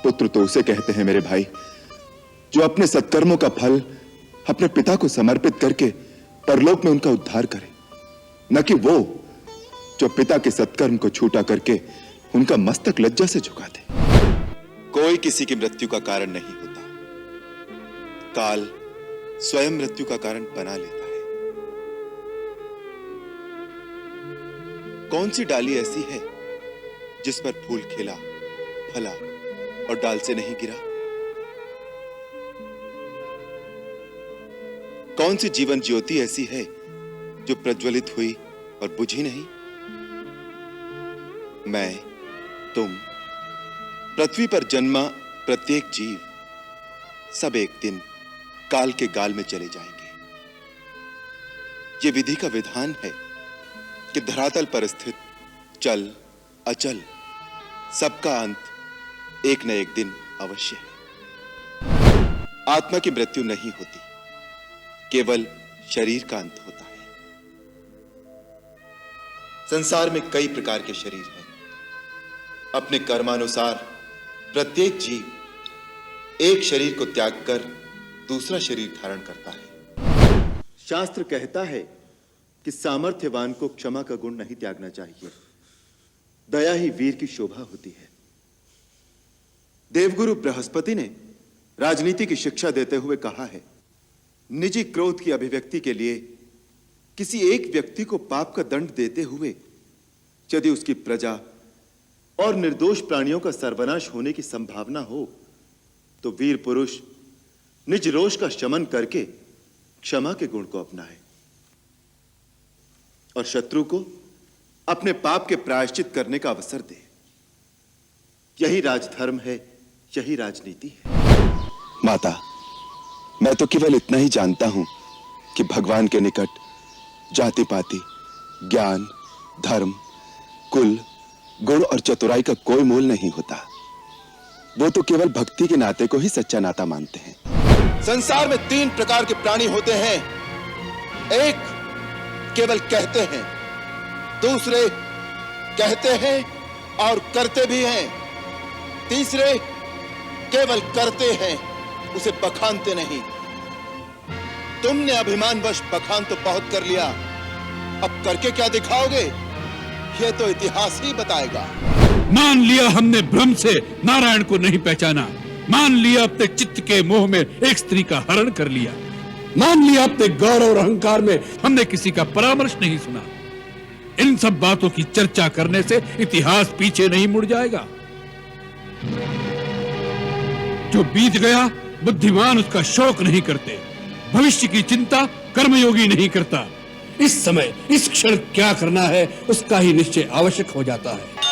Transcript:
पुत्र तो उसे कहते हैं मेरे भाई जो अपने सत्कर्मों का फल अपने पिता को समर्पित करके परलोक में उनका उद्धार करे, न कि वो जो पिता के सत्कर्म को छूटा करके उनका मस्तक लज्जा से झुका दे। कोई किसी की मृत्यु का कारण नहीं होता, काल स्वयं मृत्यु का कारण बना लेता है। कौन सी डाली ऐसी है जिस पर फूल खिला, फला और डाल से नहीं गिरा? कौन सी जीवन ज्योति ऐसी है जो प्रज्वलित हुई और बुझी नहीं? मैं, तुम, पृथ्वी पर जन्मा प्रत्येक जीव, सब एक दिन काल के गाल में चले जाएंगे। ये विधि का विधान है कि धरातल पर स्थित चल अचल सबका अंत एक न एक दिन अवश्य है। आत्मा की मृत्यु नहीं होती, केवल शरीर का अंत होता है। संसार में कई प्रकार के शरीर हैं। अपने कर्मानुसार प्रत्येक जीव एक शरीर को त्याग कर दूसरा शरीर धारण करता है। शास्त्र कहता है कि सामर्थ्यवान को क्षमा का गुण नहीं त्यागना चाहिए, दया ही वीर की शोभा होती है। देवगुरु बृहस्पति ने राजनीति की शिक्षा देते हुए कहा है, निजी क्रोध की अभिव्यक्ति के लिए किसी एक व्यक्ति को पाप का दंड देते हुए यदि उसकी प्रजा और निर्दोष प्राणियों का सर्वनाश होने की संभावना हो तो वीर पुरुष निज रोष का शमन करके क्षमा के गुण को अपनाए और शत्रु को अपने पाप के प्रायश्चित करने का अवसर दे। यही राजधर्म है, यही राजनीति है। माता, मैं तो केवल इतना ही जानता हूं कि भगवान के निकट जाति पाति, ज्ञान, धर्म, कुल, गुण और चतुराई का कोई मोल नहीं होता। वो तो केवल भक्ति के नाते को ही सच्चा नाता मानते हैं। संसार में 3 प्रकार के प्राणी होते हैं। एक केवल कहते हैं, दूसरे कहते हैं और करते भी हैं, तीसरे केवल करते हैं, उसे बखानते नहीं। तुमने अभिमानवश बखान तो बहुत कर लिया, अब करके क्या दिखाओगे यह तो इतिहास ही बताएगा। मान लिया हमने भ्रम से नारायण को नहीं पहचाना, मान लिया अपने चित्त के मोह में एक स्त्री का हरण कर लिया, मान लिया अपने गौरव और अहंकार में हमने किसी का परामर्श नहीं सुना। इन सब बातों की चर्चा करने से इतिहास पीछे नहीं मुड़ जाएगा। जो बीत गया बुद्धिमान उसका शोक नहीं करते, भविष्य की चिंता कर्मयोगी नहीं करता। इस समय इस क्षण क्या करना है उसका ही निश्चय आवश्यक हो जाता है।